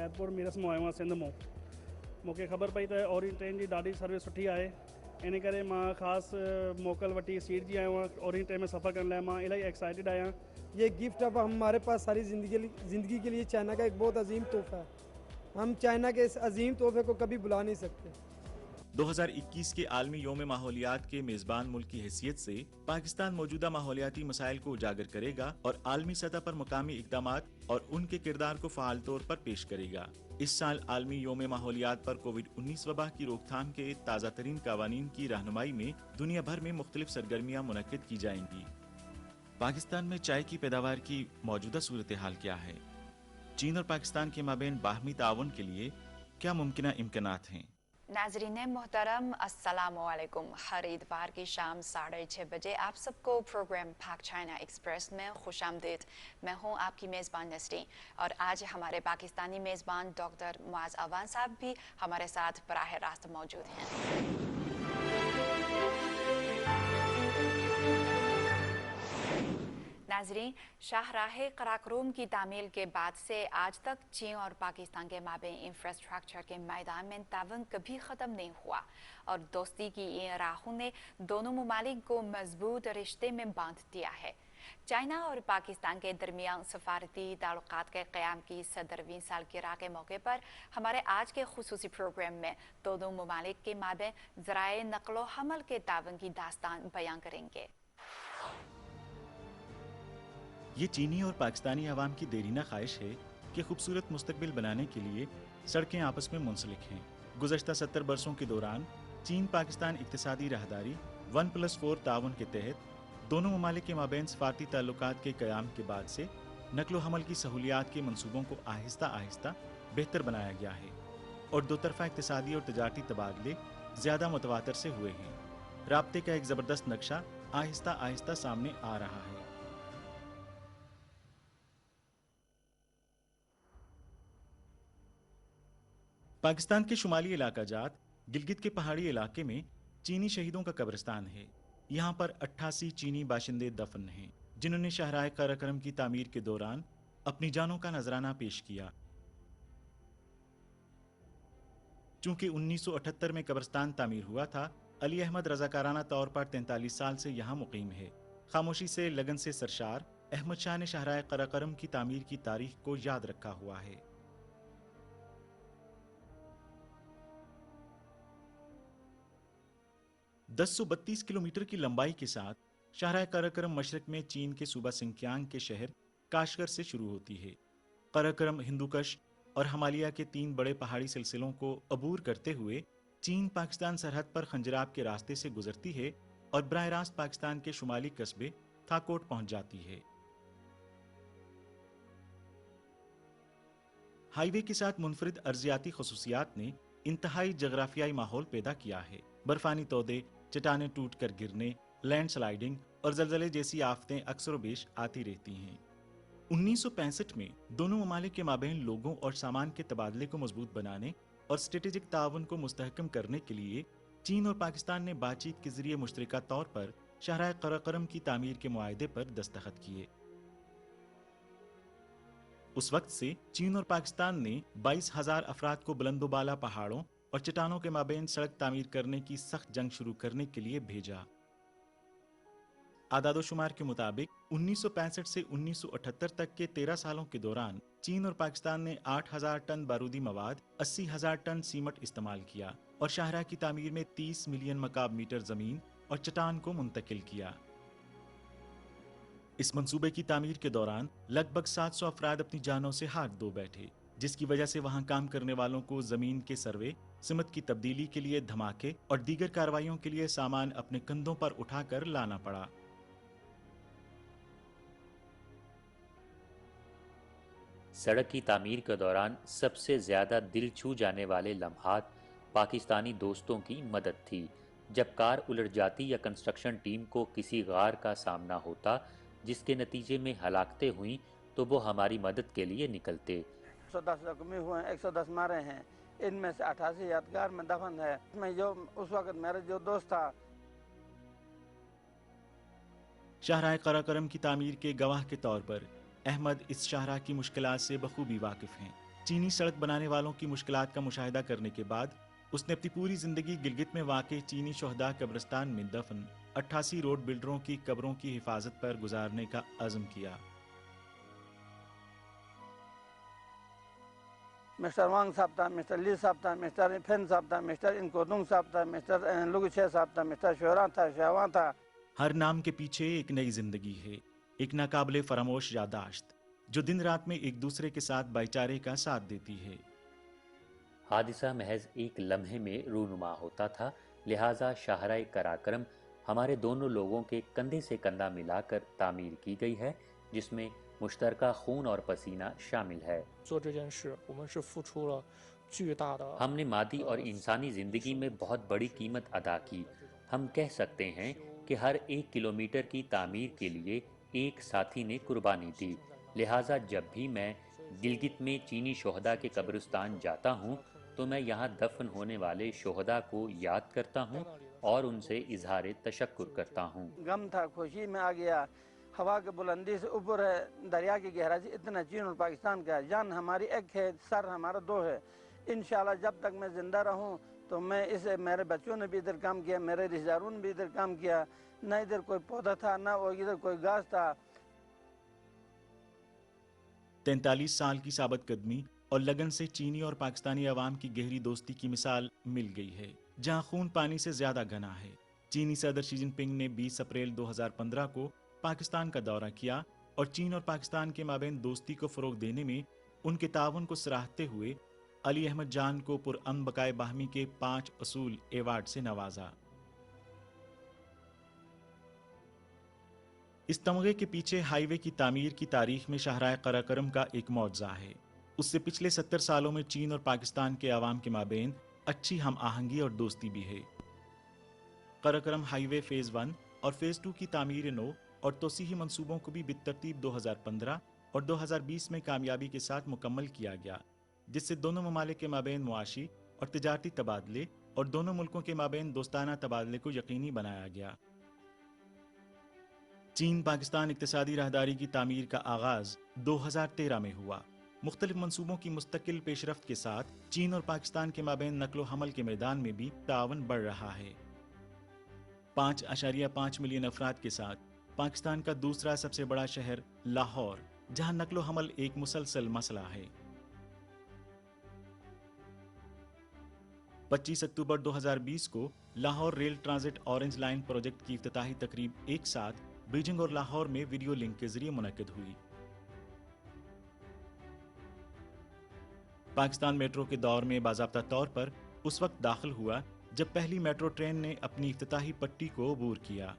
Airport मीरस मां आयो आहियां सिंध मां। मूंखे ख़बर पई त ओरिएंट ट्रेन जी ॾाढी सर्विस सुठी आहे, इन करे मां ख़ासि मोकल वठी सीट जी आयो आहियां। ओरिएंट ट्रेन में सफ़र करण लाइ मां इलाही एक्साइटेड आहियां। ये गिफ्ट अब हमारे पास सारी ज़िंदगी के लिए चाइना का एक बहुत अजीम तोहफा है। हम चाइना के इस अजीम तोहफे को कभी भुला नहीं सकते। 2021 के आलमी योम माहौलियात के मेजबान मुल्क की हैसियत से पाकिस्तान मौजूदा माहौलियाती मसाइल को उजागर करेगा और आलमी सतह पर मुकामी इक़दामात और उनके किरदार को फ़ाल तौर पर पेश करेगा। इस साल आलमी योम माहौलियात पर कोविड-19 वबा की रोकथाम के ताज़ा तरीन कावानीन की रहनुमाई में दुनिया भर में मुख्तलिफ सरगर्मियाँ मुनक्किद की जाएंगी। पाकिस्तान में चाय की पैदावार की मौजूदा सूरत हाल क्या है? चीन और पाकिस्तान के माबैन बाहमी ताउन के लिए क्या मुमकिन इम्कानात हैं? नाजरीन मोहतरम अस्सलामु अलैकुम। हर इतवार की शाम 6:30 बजे आप सबको प्रोग्राम पाक चाइना एक्सप्रेस में खुशामदीद। मैं हूं आपकी मेज़बान नसरीन और आज हमारे पाकिस्तानी मेज़बान डॉक्टर मुआज़ अवान साहब भी हमारे साथ बराह रास्त मौजूद हैं। नाजरीन, शाहराह कराकरम की तामील के बाद से आज तक चीन और पाकिस्तान के माबैन इंफ्रास्ट्रक्चर के मैदान में तावन कभी ख़त्म नहीं हुआ और दोस्ती की इन राहों ने दोनों ममालिक को मजबूत रिश्ते में बांध दिया है। चाइना और पाकिस्तान के दरमियान सफारती ताल्लुकात के क़याम की 17वीं सालगिरह के मौके पर हमारे आज के खुसूसी प्रोग्राम में दोनों ममालिक के माबैन ज़राए नक़्लो हमल के तावन की दास्तान बयां करेंगे। ये चीनी और पाकिस्तानी अवाम की देरीना ख्वाहिश है कि खूबसूरत मुस्तकबिल बनाने के लिए सड़कें आपस में मुंसलिक हैं। गुज़श्ता 70 बरसों के दौरान चीन पाकिस्तान इक्तिसादी राहदारी 1+4 ताउन के तहत दोनों ममालिक के माबैन सफारती ताल्लुकात के क़याम के बाद से नकलो हमल की सहूलियात के मनसूबों को आहिस्ता आहिस्ता बेहतर बनाया गया है और दो तरफ़ा इक्तिसादी और तजारती तबादले ज़्यादा मुतवातर से हुए हैं। राब्ते का एक ज़बरदस्त नक्शा आहिस्ता आहिस्ता सामने आ रहा है। पाकिस्तान के शुमाली इलाका जात गिलगित के पहाड़ी इलाके में चीनी शहीदों का कब्रिस्तान है। यहाँ पर 88 चीनी बाशिंदे दफन हैं जिन्होंने शाहराह कराकरम की तामीर के दौरान अपनी जानों का नजराना पेश किया। चूंकि 1978 में कब्रिस्तान तामीर हुआ था, अली अहमद रजाकाराना तौर पर 43 साल से यहाँ मुकीम है। खामोशी से लगन से सरशार अहमद शाह ने शाहराह कराकरम की तामीर की तारीख को याद रखा हुआ है। 1032 किलोमीटर की लंबाई के साथ शाहराह कराकरम मशरक में चीन के सूबा सिंकियांग के शहर काशगर से शुरू होती है। कराकरम हिंदुकश और हिमालय के 3 बड़े पहाड़ी सिलसिलों को अबूर करते हुए चीन पाकिस्तान सरहद पर खंजराब के रास्ते से गुजरती है और बराह रास्त पाकिस्तान के शुमाली कस्बे थाकोट पहुंच जाती है। हाईवे के साथ मुनफरिद अर्जियाती खसूसियात ने इंतहाई जगराफियाई माहौल पैदा किया है। बर्फानी तौदे, चट्टानें टूट कर गिरने, लैंड स्लाइडिंग और जलजले जैसी आफतें अक्सर बेश आती रहती हैं। 1965 में दोनों ममालिक के माबैन लोगों और सामान के तबादले को मजबूत बनाने और स्ट्रेटेजिक ताउन को मुस्तहकम करने के लिए चीन और पाकिस्तान ने बातचीत के जरिए मुश्तरका तौर पर शाहराह कराकरम की तामीर के मुआहदे पर दस्तखत किए। उस वक्त से चीन और पाकिस्तान ने 22,000 अफराद को बुलंदोबाला पहाड़ों और चट्टानों के माबैन सड़क तामीर करने की सख्त जंग शुरू करने के लिए भेजा। आदादोशुमार के मुताबिक 1965 से 1978 तक के 13 सालों के दौरान चीन और पाकिस्तान ने 8,000 टन बारूदी मवाद, 80,000 टन सीमट इस्तेमाल किया और शाहराह की तामीर में 30 मिलियन मकाब मीटर जमीन और चट्टान को मुंतकिल किया। इस मंसूबे की तामीर के दौरान लगभग 700 अफराद अपनी जानों से हाथ धो बैठे, जिसकी वजह से वहां काम करने वालों को जमीन के सर्वे, सिमत की तब्दीली के लिए धमाके और दीगर कार्रवाइयों के लिए सामान अपने कंधों पर उठाकर लाना पड़ा। सड़क की तामीर के दौरान सबसे ज्यादा दिल छू जाने वाले लम्हात पाकिस्तानी दोस्तों की मदद थी। जब कार उलट जाती या कंस्ट्रक्शन टीम को किसी गार का सामना होता जिसके नतीजे में हलाकतें हुई तो वो हमारी मदद के लिए निकलते। 110 जख्मी हुए हैं, 110 मारे हैं, इनमें से 88 यादगार में दफन है। मैं जो उस वक्त मेरा जो दोस्त था। शाहराह कराकरम की तामीर के गवाह के तौर पर अहमद इस शाहराह की मुश्किलात से बखूबी वाकिफ हैं। चीनी सड़क बनाने वालों की मुश्किलात का मुशाहिदा करने के बाद उसने अपनी पूरी जिंदगी गिलगित में वाक़ई चीनी शोहदा कब्रिस्तान में दफन 88 रोड बिल्डरों की कब्रों की हिफाजत पर गुजारने का अज़्म किया। मिस्टर वांग साहब था, मिस्टर ली साहब था, मिस्टर फेन साहब था, मिस्टर इनकोदुंग साहब था, मिस्टर लुगशे साहब था, मिस्टर शोरा था, शावा था। हर नाम के पीछे एक नई जिंदगी है, एक नाकाबिले फरामोश यादाश्त जो दिन रात में एक दूसरे के साथ भाईचारे का साथ देती है। हादिसा महज एक लम्हे में रूनुमा होता था, लिहाजा शाहराए कराकरम हमारे दोनों लोगों के कंधे से कंधा मिलाकर तामीर की गई है, जिसमें मुश्तरका खून और पसीना शामिल है। हमने मादी और इंसानी ज़िंदगी में बहुत बड़ी कीमत अदा की। हम कह सकते हैं कि हर 1 किलोमीटर की तामीर के लिए एक साथी ने कुर्बानी दी। लिहाजा जब भी मैं गिलगित में चीनी शोहदा के कब्रिस्तान जाता हूँ तो मैं यहाँ दफन होने वाले शोहदा को याद करता हूँ और उनसे इजहार तशक्कुर करता हूँ। गम था, खुशी में आ गया। हवा के बुलंदी से ऊपर है, दरिया की गहराई से इतना चीन और पाकिस्तान का है। जान हमारी एक है, सर हमारा दो है। इंशाल्लाह जब तक मैं ज़िंदा रहूँ तो मैं इसे, मेरे बच्चों ने भी इधर काम किया, मेरे रिश्तेदारों ने भी इधर काम किया। न इधर कोई पौधा था, न वो इधर कोई घास था। 43 साल की साबित कदमी और लगन से चीनी और पाकिस्तानी अवाम की गहरी दोस्ती की मिसाल मिल गई है, जहां खून पानी से ज्यादा घना है। चीनी सदर शी जिनपिंग ने 20 अप्रैल 2015 को पाकिस्तान का दौरा किया और चीन और पाकिस्तान के माबैन दोस्ती को फरोग देने में उनके ताउन को सराहते हुए अली अहमद जान को पुरअमन बकाए बाहमी के 5 असूल एवार्ड से नवाजा। इस तमगे के पीछे हाईवे की तामीर की तारीख में शाहराए कराकरम का एक मौजज़ा है। उससे पिछले 70 सालों में चीन और पाकिस्तान के अवाम के माबैन अच्छी हम आहंगी और दोस्ती भी है। कराकरम हाईवे फेज़ 1 और फेज़ 2 की तामीर नौ और तोसीही मंसूबों को भी बितरतीब 2015 और 2020 में कामयाबी के साथ मुकम्मल किया गया, जिससे दोनों ममालिक के माबैन मुआशी और तिजारती तबादले और दोनों मुल्कों के माबैन दोस्ताना तबादले को यकीनी बनाया गया। चीन पाकिस्तान इक्तिसादी राहदारी की तामीर का आगाज 2013 में हुआ। मुख्तलिफ मंसूबों की मुस्तकिल पेशरफ्त के साथ चीन और पाकिस्तान के माबैन नकलो हमल के मैदान में भी तावन बढ़ रहा है। 5.5 मिलियन अफराद के साथ पाकिस्तान का दूसरा सबसे बड़ा शहर लाहौर, जहां नकलो हमल एक मुसलसल मसला है। 25 अक्टूबर 2020 को Lahore rail transit orange line project की इफ्तिताही तकरीब एक साथ बीजिंग और लाहौर में वीडियो लिंक के जरिए मुनक्किद हुई। पाकिस्तान मेट्रो के दौर में बाज़ाब्ता तौर पर उस वक्त दाखिल हुआ जब पहली मेट्रो ट्रेन ने अपनी इफ्तिताही पट्टी को अबूर किया।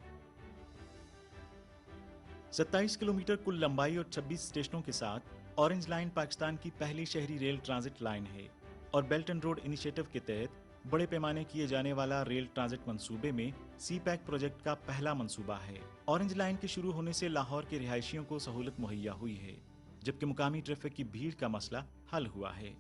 27 किलोमीटर कुल लंबाई और 26 स्टेशनों के साथ ऑरेंज लाइन पाकिस्तान की पहली शहरी रेल ट्रांजिट लाइन है और बेल्ट एंड रोड इनिशिएटिव के तहत बड़े पैमाने किए जाने वाला रेल ट्रांजिट मंसूबे में सी पैक प्रोजेक्ट का पहला मंसूबा है। ऑरेंज लाइन के शुरू होने से लाहौर के रिहायशियों को सहूलत मुहैया हुई है, जबकि मुकामी ट्रैफिक की भीड़ का मसला हल हुआ है।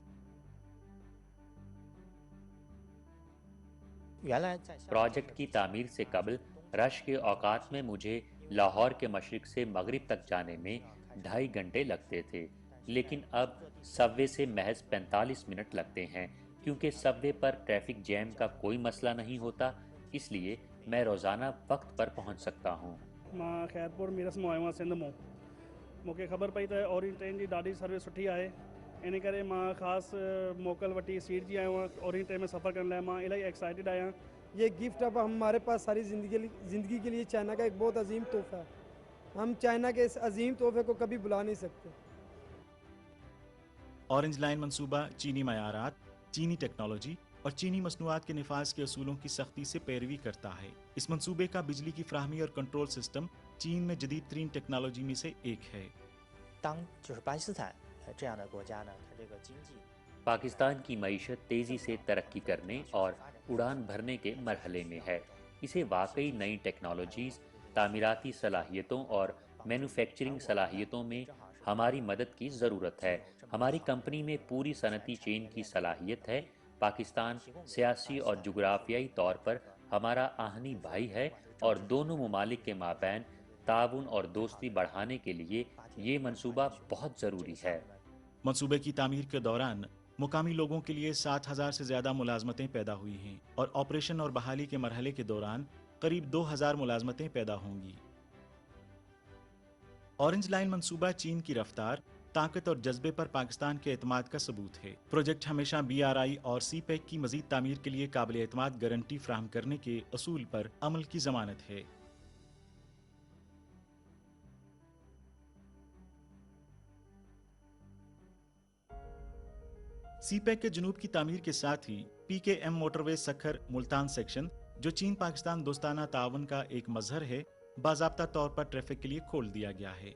प्रोजेक्ट की तामीर से कबल रश के औकात में मुझे लाहौर के मशरिक से मगरिब तक जाने में 2.5 घंटे लगते थे, लेकिन अब सबवे से महज 45 मिनट लगते हैं। क्योंकि सबवे पर ट्रैफिक जैम का कोई मसला नहीं होता, इसलिए मैं रोज़ाना वक्त पर पहुंच सकता हूं। मां खैरपुर मीरस मां आयो आहियां सिंध मां। मूंखे ख़बर पई त ओरिएंट ट्रेन जी ॾाढी सर्विस सुठी आहे, इन करे मां ख़ासि मोकल वठी सीट जी आयो आहियां। ओरिएंट ट्रेन में सफ़र करण लाइ मां इलाही एक्साइटेड आहियां। ये गिफ्ट अब हमारे पास सारी ज़िंदगी के लिए चाइना का एक बहुत अजीम तोहफा है। हम चाइना के इस अजीम तोहफे को कभी भुला नहीं सकते। ऑरेंज लाइन मंसूबा चीनी मयारात, चीनी टेक्नोलॉजी और चीनी मसनूआत के निफाज के असूलों की सख्ती से पैरवी करता है। इस मंसूबे का बिजली की फ्राहमी और कंट्रोल सिस्टम चीन में जदीद तरीन टेक्नोलॉजी में से एक है। पाकिस्तान की मईशत तेज़ी से तरक्की करने और उड़ान भरने के मरहले में है। इसे वाकई नई टेक्नोलॉजीज़, तामीराती सलाहियतों और मैन्युफैक्चरिंग सलाहियतों में हमारी मदद की ज़रूरत है। हमारी कंपनी में पूरी सनती चेन की सलाहियत है। पाकिस्तान सियासी और जुग्राफियाई तौर पर हमारा आहनी भाई है और दोनों ममालिक के माबैन ताउन और दोस्ती बढ़ाने के लिए ये मंसूबा बहुत ज़रूरी है। मंसूबे की तामीर के दौरान मुकामी लोगों के लिए 7,000 से ज्यादा मुलाजमतें पैदा हुई हैं और ऑपरेशन और बहाली के मरहले के दौरान करीब 2,000 मुलाजमतें पैदा होंगी। ऑरेंज लाइन मंसूबा चीन की रफ्तार, ताकत और जज्बे पर पाकिस्तान के एतमाद का सबूत है। प्रोजेक्ट हमेशा BRI और CPEC की मजीद तामीर के लिए काबिल एतमाद गारंटी फराहम करने के असूल पर अमल की जमानत है। CPEC के जनूब की तामीर के साथ ही PKM motorway Sukkur Multan section, जो चीन पाकिस्तान दोस्ताना तावन का एक मजहर है, बाज़ाब्ता तौर पर ट्रैफिक के लिए खोल दिया गया है।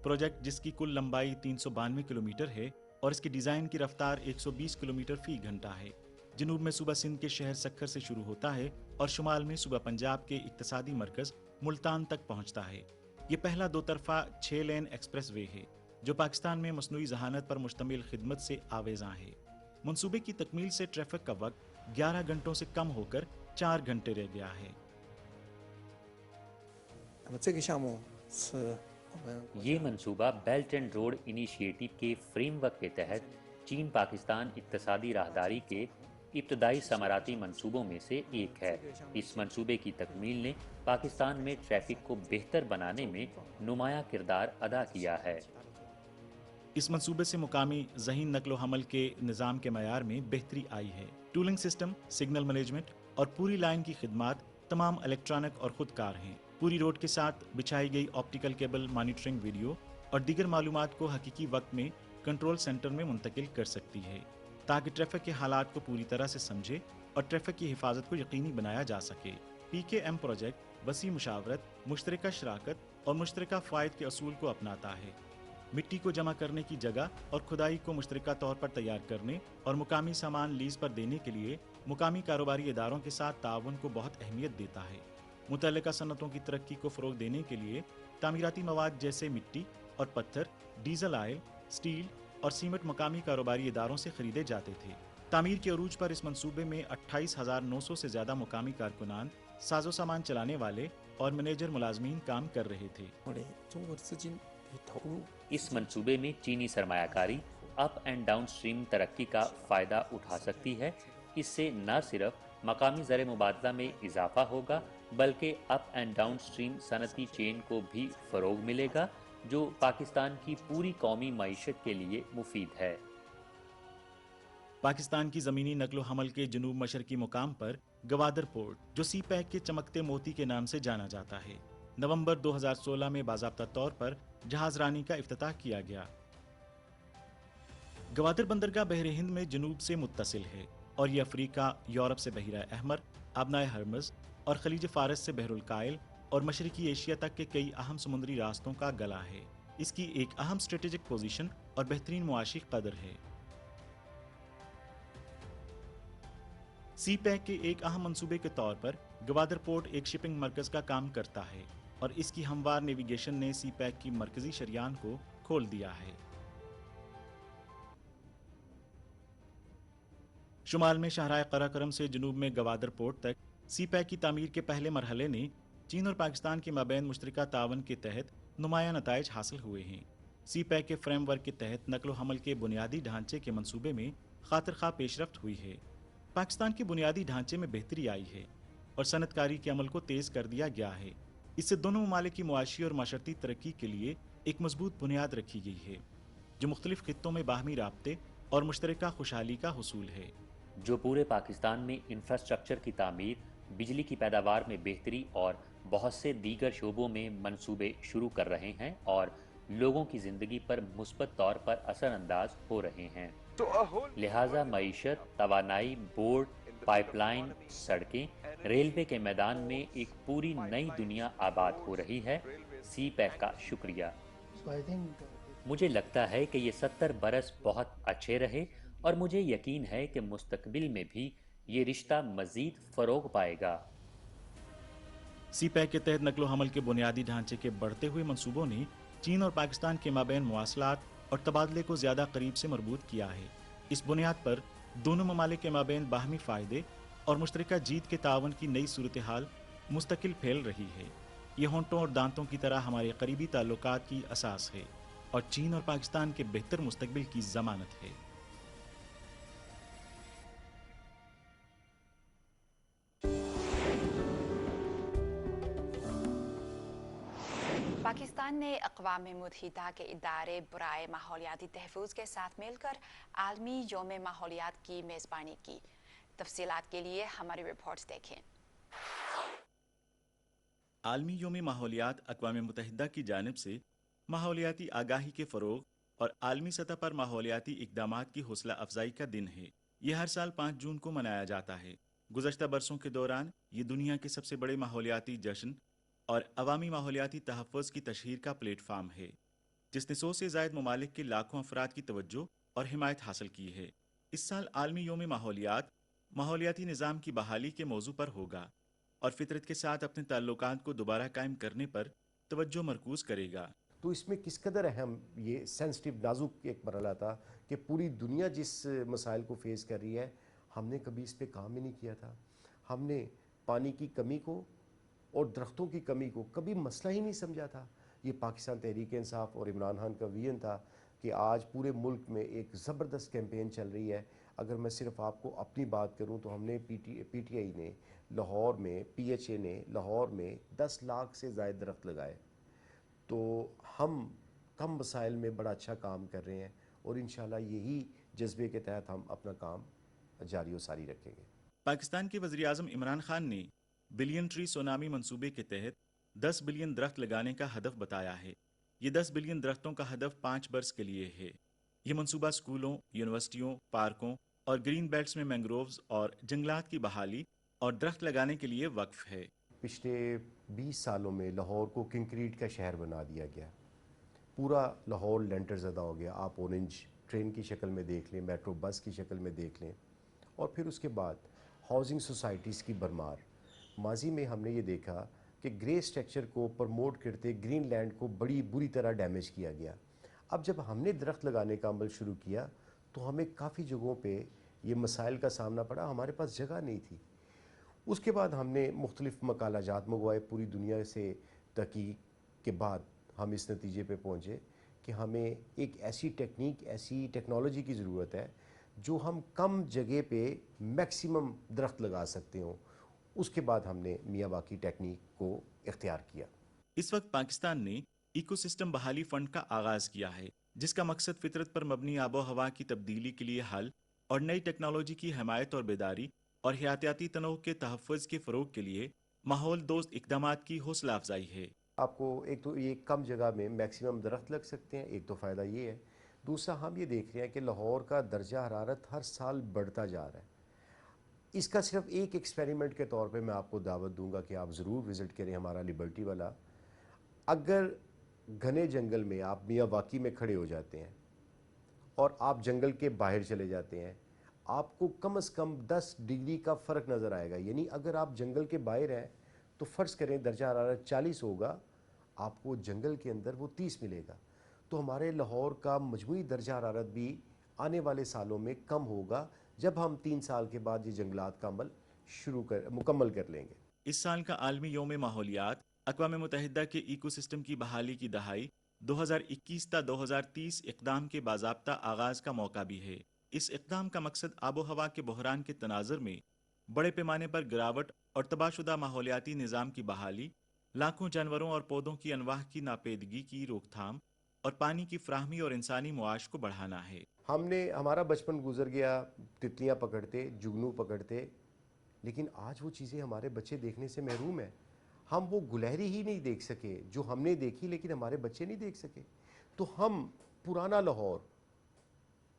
प्रोजेक्ट, जिसकी कुल लंबाई 392 किलोमीटर है और इसकी डिजाइन की रफ्तार 120 किलोमीटर फी घंटा है, जनूब में सूबा सिंध के शहर सखर से शुरू होता है और शुमाल में सूबा पंजाब के इक्तसादी मरकज मुल्तान तक पहुंचता है। ये पहला दो तरफा 6 लेन एक्सप्रेस वे है जो पाकिस्तान में मसनूई जहानत पर मुश्तमिल खिदमत से आवेज़ां है। मंसूबे की तकमील से ट्रैफिक का वक्त 11 घंटों से कम होकर 4 घंटे रह गया है। ये मंसूबा बेल्ट एंड रोड इनिशिएटिव के फ्रेमवर्क के तहत चीन पाकिस्तान इक्तसादी राहदारी के इब्तदाई समाराती मंसूबों में से एक है। इस मंसूबे की तकमील ने पाकिस्तान में ट्रैफिक को बेहतर बनाने में नुमाया किरदार अदा किया है। इस मंसूबे से मुकामी ज़हीन नकलो हमल के निज़ाम के मयार में बेहतरी आई है। टूलिंग सिस्टम, सिग्नल मैनेजमेंट और पूरी लाइन की खिदमात तमाम इलेक्ट्रॉनिक और खुदकार हैं। पूरी रोड के साथ बिछाई गई ऑप्टिकल केबल मॉनिटरिंग वीडियो और दीगर मालूमात को हकीकी वक्त में कंट्रोल सेंटर में मुंतकिल कर सकती है ताकि ट्रैफिक के हालात को पूरी तरह से समझे और ट्रैफिक की हिफाजत को यकीनी बनाया जा सके। PKM प्रोजेक्ट वसी मुशावरत, मुश्तरका शराकत और मुश्तरका फ़ायद के असूल को अपनाता है। मिट्टी को जमा करने की जगह और खुदाई को मुश्तरका तौर पर तैयार करने और मुकामी सामान लीज पर देने के लिए मुकामी कारोबारी इदारों के साथ ताउन को बहुत अहमियत देता है। मुतल्लिका सनतों की तरक्की को फ़रोग देने के लिए तामीराती मवाद जैसे मिट्टी और पत्थर, डीजल ऑयल, स्टील और सीमेंट मुकामी कारोबारी इदारों से खरीदे जाते थे। तामीर के अरूज पर इस मंसूबे में 28,900 से ज़्यादा मुकामी कारकुनान, साजो सामान चलाने वाले और मैनेजर मुलाजमीन काम कर रहे थे। इस मंसूबे में चीनी सरमायाकारी अप एंड डाउन स्ट्रीम तरक्की का फ़ायदा उठा सकती है। इससे न सिर्फ मकामी ज़र मुबादला में इजाफा होगा बल्कि अप एंड डाउन स्ट्रीम सनती चेन को भी फ़रोग मिलेगा जो पाकिस्तान की पूरी कौमी मईशत के लिए मुफीद है। पाकिस्तान की ज़मीनी नकलो हमल के जनूब मशरकी मुकाम पर गवादर पोर्ट, जो CPEC के चमकते मोती के नाम से जाना जाता है, नवंबर 2016 में बाज़ाब्ता तौर पर जहाज रानी का इफ्तिताह किया गया। गवादर बंदरगाह बहरे हिंद में जनूब से मुत्तसिल है और ये अफ्रीका, यूरोप से बहिरा अहमर, आबनाए हरमज और खलीज फारस से बहरुल कायल और मशरकी एशिया तक के कई अहम समुद्री रास्तों का गला है। इसकी एक अहम स्ट्रेटेजिक पोजीशन और बेहतरीन मुआशी कदर है। CPEC के एक अहम मंसूबे के तौर पर गवादर पोर्ट एक शिपिंग मरकज का काम करता है और इसकी हमवार नेविगेशन ने CPEC की मरकजी शरियान को खोल दिया है। शुमाल में शाहराह कराकरम से जनूब में गवादर पोर्ट तक CPEC की तामीर के पहले मरहले ने चीन और पाकिस्तान के माबैन मुश्तरका तावन के तहत नुमाया नताइज हासिल हुए हैं। CPEC के फ्रेमवर्क के तहत नकलो हमल के बुनियादी ढांचे के मंसूबे में खातिर खा पेशरफ्त हुई है। पाकिस्तान के बुनियादी ढांचे में बेहतरी आई है और सनतकारी के अमल को तेज़ कर दिया गया है। इससे दोनों ममालिक की मुआशी और माशरती तरक्की के लिए एक मजबूत बुनियाद रखी गई है जो मुख्तलिफ खित्तों में बाहमी राब्ते और मुश्तरका खुशहाली का हुसूल है। जो पूरे पाकिस्तान में इंफ्रास्ट्रक्चर की तामीर, बिजली की पैदावार में बेहतरी और बहुत से दीगर शोबों में मंसूबे शुरू कर रहे हैं और लोगों की ज़िंदगी पर मुस्बत तौर पर असरअंदाज हो रहे हैं। लिहाजा मईशत, तवानाई, बोर्ड, पाइपलाइन, सड़कें, रेलवे के मैदान में एक पूरी नई दुनिया आबाद हो रही है। CPEC का शुक्रिया। मुझे लगता है कि ये 70 बरस बहुत अच्छे रहे और मुझे यकीन है कि मुस्तकबिल में भी ये रिश्ता मज़ीद फ़रोग पाएगा। CPEC के तहत नकलो हमल के बुनियादी ढांचे के बढ़ते हुए मंसूबों ने चीन और पाकिस्तान के माबैन मुवासलात और तबादले को ज़्यादा करीब से मरबूत किया है। इस बुनियाद पर दोनों ममालिक के माबैन बाहमी फ़ायदे और मुश्तरका जीत के तावन की नई सूरत हाल मुस्तकिल फैल रही है। ये होंठों और दांतों की तरह हमारे करीबी ताल्लुकात की असास है। और चीन और पाकिस्तान के बेहतर मुस्तकबिल की जमानत है। पाकिस्तान ने अक़वाम मुत्तहिदा के इदारे बराए माहौलियाती तहफ़्फ़ुज़ के साथ मिलकर आलमी यौम माहौलियात की मेज़बानी की। तफ़सीलात के लिए हमारी रिपोर्ट्स देखें। आलमी यौम माहौलियात अक़वाम मुत्तहिदा की जानिब से माहौलियाती आगाही के फ़रोग़ और आलमी सतह पर माहौलियाती इक़दामात की हौसला अफजाई का दिन है। ये हर साल 5 जून को मनाया जाता है। गुज़श्ता बरसों के दौरान ये दुनिया के सबसे बड़े माहौलियाती जश्न और अवामी माहौलियाती तहफ़्फ़ुज़ की तशहीर का प्लेटफार्म है, जिसने 100 से ज़ायद ममालिक के लाखों अफराद की तवज्जो और हिमायत हासिल की है। इस साल आलमी यौम माहौलियात माहौलियाती निज़ाम की बहाली के मौजू पर होगा और फितरत के साथ अपने ताल्लुकात को दोबारा कायम करने पर तवज्जो मरकूज़ करेगा। तो इसमें किस कदर अहम ये सेंसिटिव नाजुक एक मरहला था कि पूरी दुनिया जिस मसाइल को फेस कर रही है, हमने कभी इस पे काम ही नहीं किया था। हमने पानी की कमी को और दरख्तों की कमी को कभी मसला ही नहीं समझा था। ये पाकिस्तान तहरीक इंसाफ और इमरान खान का विजन था कि आज पूरे मुल्क में एक ज़बरदस्त कैंपेन चल रही है। अगर मैं सिर्फ आपको अपनी बात करूं तो हमने PTI ने लाहौर में, PHA ने लाहौर में 10 लाख से ज़ायद दरख्त लगाए। तो हम कम वसाइल में बड़ा अच्छा काम कर रहे हैं और इंशाल्लाह यही जज्बे के तहत हम अपना काम जारी व सारी रखेंगे। पाकिस्तान के वज़ीर आज़म इमरान खान ने बिलियन ट्री सोनामी मंसूबे के तहत 10 बिलियन दरख्त लगाने का हदफ बताया है। ये 10 बिलियन दरख्तों का हदफ 5 बरस के लिए है। ये मंसूबा स्कूलों, यूनिवर्सिटियों, पार्कों और ग्रीन बेल्ट्स में मैंग्रोव्स और जंगलात की बहाली और दरख्त लगाने के लिए वक्फ है। पिछले 20 सालों में लाहौर को कंक्रीट का शहर बना दिया गया। पूरा लाहौर लेंटर ज़दा हो गया। आप ऑरेंज ट्रेन की शक्ल में देख लें, मेट्रो बस की शक्ल में देख लें। और फिर उसके बाद हाउसिंग सोसाइटीज़ की भरमार। माजी में हमने ये देखा कि ग्रे स्ट्रक्चर को प्रमोट करते ग्रीन लैंड को बड़ी बुरी तरह डैमेज किया गया। अब जब हमने दरख्त लगाने का अमल शुरू किया तो हमें काफ़ी जगहों पे ये मसाइल का सामना पड़ा, हमारे पास जगह नहीं थी। उसके बाद हमने मुख्तलिफ़ मकालाजात मंगवाए पूरी दुनिया से। तहकीक के बाद हम इस नतीजे पे पहुँचे कि हमें एक ऐसी टेक्निक, ऐसी टेक्नोलॉजी की ज़रूरत है जो हम कम जगह पे मैक्सिमम दरख्त लगा सकते हों। उसके बाद हमने मियावाकी टेक्निक को इख्तियार किया। इस वक्त पाकिस्तान ने इकोसिस्टम बहाली फंड का आगाज़ किया है, जिसका मकसद फितरत पर मबनी आबो हवा की तब्दीली के लिए हल और नई टेक्नोलॉजी की हमायत और बेदारी और हयातियाती तनों के तहफ़्फ़ुज़ के फ़रोग़ के लिए माहौल दोस्त इक़दामात की हौसला अफजाई है। आपको एक तो ये कम जगह में मैक्सिमम दरख्त लग सकते हैं, एक तो फ़ायदा ये है। दूसरा हम ये देख रहे हैं कि लाहौर का दर्जा हरारत हर साल बढ़ता जा रहा है। इसका सिर्फ एक एक्सपेरिमेंट के तौर पे मैं आपको दावत दूंगा कि आप ज़रूर विज़िट करें हमारा लिबर्टी वाला। अगर घने जंगल में आप मियावाकी में खड़े हो जाते हैं और आप जंगल के बाहर चले जाते हैं, आपको कम से कम 10 डिग्री का फ़र्क नज़र आएगा। यानी अगर आप जंगल के बाहर हैं तो फ़र्ज़ करें दर्जा हरारत 40 होगा, आपको जंगल के अंदर वो 30 मिलेगा। तो हमारे लाहौर का मजमूई दर्जा हरारत भी आने वाले सालों में कम होगा जब हम 3 साल के बाद ये जंगलात का अमल मुकम्मल कर लेंगे। इस साल का आलमी यौम माहौलियात अक़वाम मुत्तहिदा के इकोसिस्टम की बहाली की दहाई 2021 ता 2030 इक़दाम के बाज़ाब्ता आगाज़ का मौका भी है। इस इक़दाम का मकसद आबो हवा के बहरान के तनाज़ुर में बड़े पैमाने पर गिरावट और तबाहशुदा माहौलियाती निज़ाम की बहाली, लाखों जानवरों और पौधों की अनवाह की नापेदगी की रोकथाम और पानी की फ्राहमी और इंसानी मुआश को बढ़ाना है। हमारा बचपन गुजर गया तितलियाँ पकड़ते, जुगनू पकड़ते, लेकिन आज वो चीज़ें हमारे बच्चे देखने से महरूम हैं। हम वो गुलहरी ही नहीं देख सके जो हमने देखी, लेकिन हमारे बच्चे नहीं देख सके। तो हम पुराना लाहौर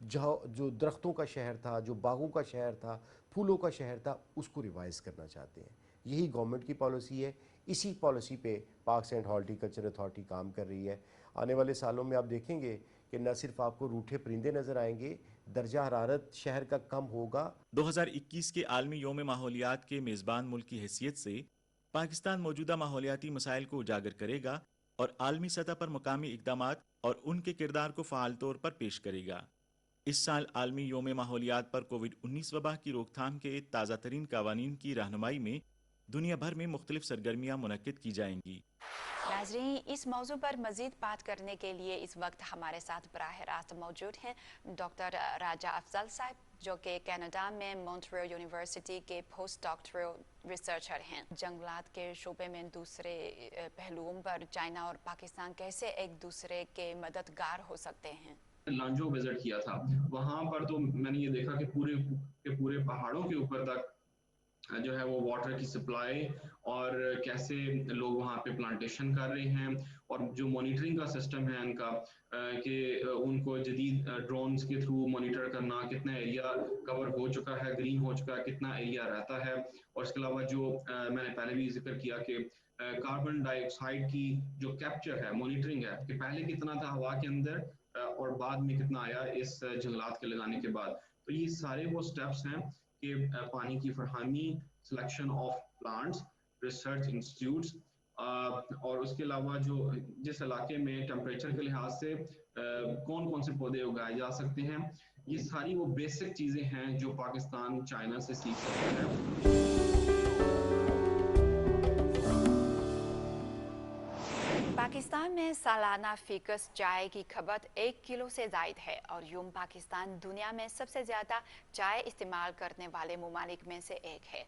जो दरख्तों का शहर था, जो बागों का शहर था, फूलों का शहर था, उसको रिवाइज़ करना चाहते हैं। यही गवर्नमेंट की पॉलिसी है। इसी पॉलिसी पे पार्क्स एंड हॉर्टिकल्चर अथॉरिटी काम कर रही है। आने वाले सालों में आप देखेंगे कि न सिर्फ आपको रूठे परिंदे नज़र आएंगे, दर्जा हरारत शहर का कम होगा। 2021 के आलमी यौम माहौलियात के मेज़बान मुल्क की हैसियत से पाकिस्तान मौजूदा माहौलियाती मसाइल को उजागर करेगा और आलमी सतह पर मकामी इक़दामात और उनके किरदार को फ़आल तौर पर पेश करेगा। इस साल आलमी यौम माहौलियात पर कोविड-19 वबा की रोकथाम के ताज़ा तरीन कवानीन की रहनुमाई में दुनिया भर में मुख्तलिफ सरगर्मियाँ मुनक्किद की जाएंगी। नाजरीन, इस मौजू पर मजीद बात करने के लिए इस वक्त हमारे साथ बराह रास्त मौजूद हैं डॉक्टर राजा अफजल साहब, जो कि कनाडा में मॉन्ट्रियल यूनिवर्सिटी के पोस्ट डॉक्टरल रिसर्चर हैं। जंगलात के शोबे में दूसरे पहलुओं पर चाइना और पाकिस्तान कैसे एक दूसरे के मददगार हो सकते हैं? लांजो विजिट किया था, वहाँ पर तो मैंने ये देखा कि पूरे पहाड़ों के ऊपर तक जो है वो वाटर की सप्लाई और कैसे लोग वहाँ पे प्लांटेशन कर रहे हैं, और जो मॉनिटरिंग का सिस्टम है उनका कि उनको जदीद ड्रोन्स के थ्रू मॉनिटर करना, कितना एरिया कवर हो चुका है, ग्रीन हो चुका है, कितना एरिया रहता है। और इसके अलावा जो मैंने पहले भी जिक्र किया कि कार्बन डाइऑक्साइड की जो कैप्चर है, मॉनिटरिंग है कि पहले कितना था हवा के अंदर और बाद में कितना आया इस जंगलात के लगाने के बाद। तो ये सारे वो स्टेप्स हैं कि पानी की फरहमी, selection of plants, research institutes, और उसके अलावा जो जिस इलाके में टेम्परेचर के लिहाज से कौन कौन से पौधे उगाए जा सकते हैं, ये सारी वो बेसिक चीज़ें हैं जो पाकिस्तान चाइना से सीख सकता है। पाकिस्तान में सालाना फीकस चाय की खपत 1 किलो से ज़ायद है और यूं पाकिस्तान दुनिया में सबसे ज़्यादा चाय इस्तेमाल करने वाले मुमालिक में से एक है।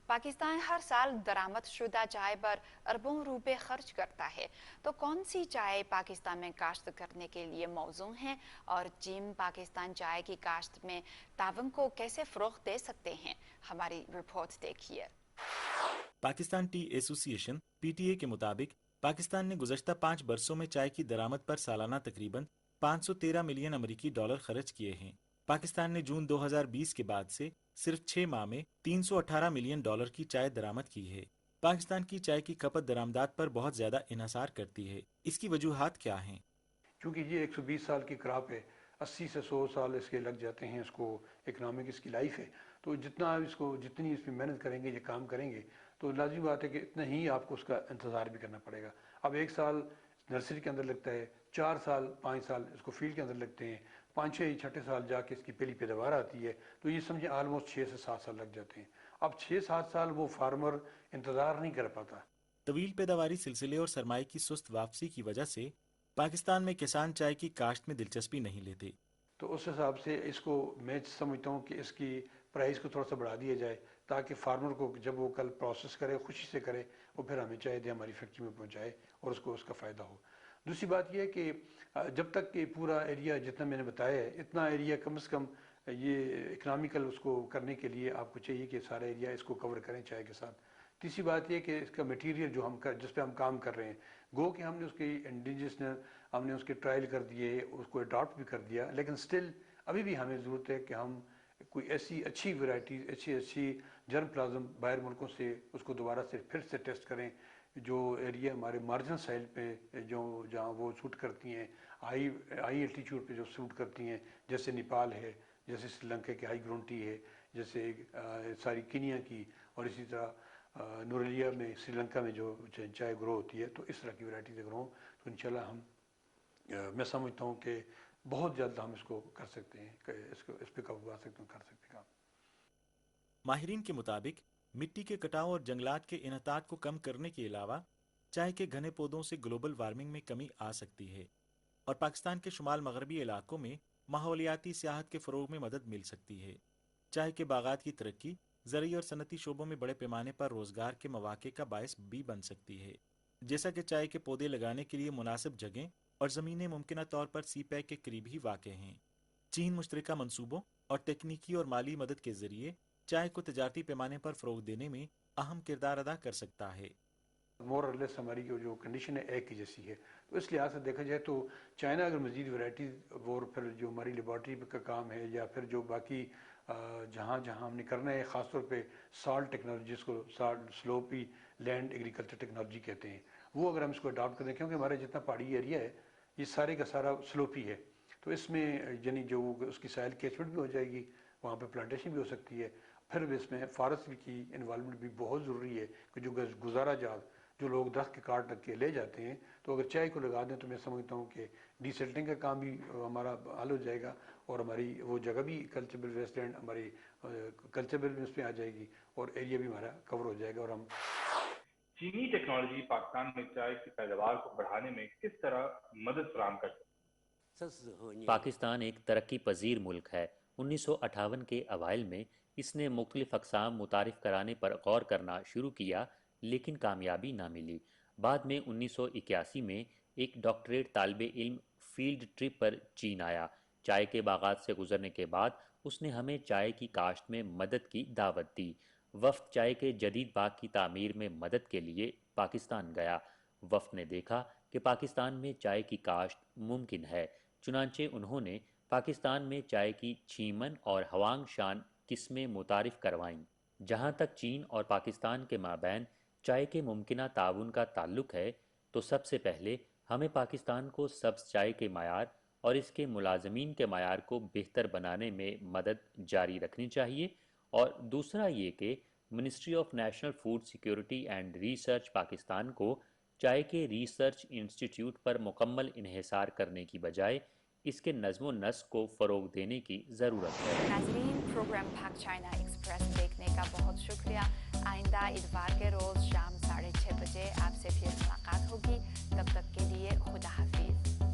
पाकिस्तान हर साल दरामदशुदा चाय पर अरबों रुपए खर्च करता है, तो कौन सी चाय पाकिस्तान में काश्त करने के लिए मौजूद हैं और चीन पाकिस्तान चाय की काश्त में तावन को कैसे फ़रोग़ दे सकते हैं? हमारी रिपोर्ट देखिए। पाकिस्तान टी एसोसिएशन PTA के मुताबिक पाकिस्तान ने गुज़श्ता 5 बरसों में चाय की दरामद पर सालाना तकरीबन 513 मिलियन अमरीकी डॉलर खर्च किए हैं। पाकिस्तान ने जून 2020 के बाद से सिर्फ 6 माह में 318 मिलियन डॉलर की चाय दरामद की है। पाकिस्तान की चाय की खपत दरामदात पर बहुत ज़्यादा इन्हसार करती है। इसकी वजूहात क्या हैं? क्योंकि ये 120 साल की क्रॉप है, 80 से 100 साल इसके लग जाते हैं, इसको इकनॉमिक इसकी लाइफ है, तो जितनी इसमें मेहनत करेंगे, ये काम करेंगे, तो लाजिमी बात है कि इतना ही आपको उसका इंतज़ार भी करना पड़ेगा। अब 1 साल नर्सरी के अंदर लगता है, 4 साल 5 साल इसको फील्ड के अंदर लगते हैं, 5-6 छठे साल जाके इसकी पहली पैदावार आती है, तो ये समझे ऑलमोस्ट 6 से 7 साल लग जाते हैं। अब 6-7 साल वो फार्मर इंतज़ार नहीं कर पाता। तवील पैदावारी सिलसिले और सरमाए की सुस्त वापसी की वजह से पाकिस्तान में किसान चाय की काश्त में दिलचस्पी नहीं लेते। तो उस हिसाब से इसको मैं समझता हूँ कि इसकी प्राइस को थोड़ा सा बढ़ा दिया जाए, ताकि फार्मर को जब वो कल प्रोसेस करे, खुशी से करे, वो फिर हमें चाय दे, हमारी फैक्ट्री में पहुँचाए और उसको उसका फ़ायदा हो। दूसरी बात यह है कि जब तक कि पूरा एरिया जितना मैंने बताया है, इतना एरिया कम से कम ये इकनॉमिकल उसको करने के लिए आपको चाहिए कि सारा एरिया इसको कवर करें चाय के साथ। तीसरी बात यह कि इसका मटेरियल जो जिस पे हम काम कर रहे हैं, गो कि हमने उसकी इंडिजिनस हमने उसके ट्रायल कर दिए, उसको अडॉप्ट भी कर दिया, लेकिन स्टिल अभी भी हमें ज़रूरत है कि हम कोई ऐसी अच्छी वैरायटी, अच्छी जर्म प्लाज्म बाहर मुल्कों से उसको दोबारा से फिर से टेस्ट करें, जो एरिया हमारे मार्जिनल साइल पे जहाँ वो सूट करती हैं, हाई एल्टीट्यूड पे जो सूट करती हैं, जैसे नेपाल है, जैसे श्रीलंका की हाई ग्रोंटी है, जैसे सारी किनिया की, और इसी तरह नूरेलिया में श्रीलंका में जो चाय ग्रो होती है, तो इस तरह की वैरायटी से ग्रो, तो इंशाल्लाह मैं समझता हूँ कि बहुत जल्द हम इसको कर सकते हैं, इस पे काबू पा सकते हैं, कर सकते हैं काम। माहिरीन के मुताबिक मिट्टी के कटाव और जंगलात के इनहतात को कम करने के अलावा चाय के घने पौधों से ग्लोबल वार्मिंग में कमी आ सकती है और पाकिस्तान के शुमाल मगरबी इलाकों में माहौलियाती सियाहत के फ़रोग में मदद मिल सकती है। चाय के बागात की तरक्की ज़रूरी और सनती शोबों में बड़े पैमाने पर रोज़गार के मौके का बायस भी बन सकती है। जैसा कि चाय के पौधे लगाने के लिए मुनासिब जगह और ज़मीनें मुमकिन तौर पर CPEC के करीब ही वाक़ हैं। चीन मुश्तरका मंसूबों और तकनीकी और माली मदद के ज़रिए चाय को तजारती पैमाने पर फ़रोग देने में अहम किरदार अदा कर सकता है। मोर और लेस हमारी जो कंडीशन है एक ही जैसी है, तो इस लिहाज से देखा जाए तो चाइना अगर मज़ीद वैरायटीज़ और फिर जो हमारी लेबॉर्ट्री का काम है, या फिर जो बाकी जहाँ हमने करना है, ख़ासतौर पे सॉल्ट टेक्नोलॉजी, जिसको salt sloppy land agriculture technology कहते हैं, वो अगर हम इसको अडॉप्ट कर दें, क्योंकि हमारा जितना पहाड़ी एरिया है ये सारे का सारा स्लोपी है, तो इसमें यानी जो उसकी साइल कैचमेंट भी हो जाएगी, वहाँ पे प्लांटेशन भी हो सकती है, फिर इसमें फॉरेस्ट की इन्वॉल्वमेंट भी बहुत ज़रूरी है कि जो गुजारा जात जो लोग दरख्त के काट के ले जाते हैं, तो अगर चाय को लगा दें तो मैं समझता हूँ कि डीसेटलिंग का काम भी हमारा हल हो जाएगा और हमारी वो जगह भी कल्चरल वेस्टलैंड हमारी कल्चरल में उसमें आ जाएगी और एरिया भी हमारा कवर हो जाएगा और हम چینی ٹیکنالوجی پاکستان میں چائے کی پیداوار کو بڑھانے میں کس طرح مدد فراہم کر سکتی ہے؟ پاکستان ایک ترقی پذیر ملک ہے۔ 1958 کے اوائل میں اس نے مختلف اقسام متعارف کرانے پر غور کرنا شروع کیا، لیکن کامیابی نہ ملی۔ بعد میں 1981 میں ایک ڈاکٹریٹ طالب علم فیلڈ ٹرپ پر چین آیا۔ چائے کے باغات سے گزرنے کے بعد اس نے ہمیں چائے کی کاشت میں مدد کی دعوت دی۔ وفد چائے کے جدید باغ کی تعمیر میں مدد کے لیے پاکستان گیا۔ وفد نے دیکھا کہ پاکستان میں چائے کی کاشت ممکن ہے، چنانچہ انہوں نے پاکستان میں چائے کی چھیمن اور ہوانگ شان قسمیں متعارف کروائیں۔ جہاں تک چین اور پاکستان کے مابین چائے کے ممکنہ تعاون کا تعلق ہے، تو سب سے پہلے ہمیں پاکستان کو سبز چائے کے معیار اور اس کے ملازمین کے معیار کو بہتر بنانے میں مدد جاری رکھنی چاہیے، اور دوسرا یہ کہ ministry of national food security and research Pakistan کو چائے کے ریسرچ انسٹیٹیوٹ پر مکمل انحصار کرنے کی بجائے اس کے نظم و نسق کو فروغ دینے کی ضرورت ہے۔ ناظرین، پروگرام پاک چائنا ایکسپریس دیکھنے کا بہت شکریہ۔ آئندہ اتوار کے روز شام 6:30 بجے آپ سے پھر ملاقات ہوگی۔ تب تک کے لیے خدا حافظ۔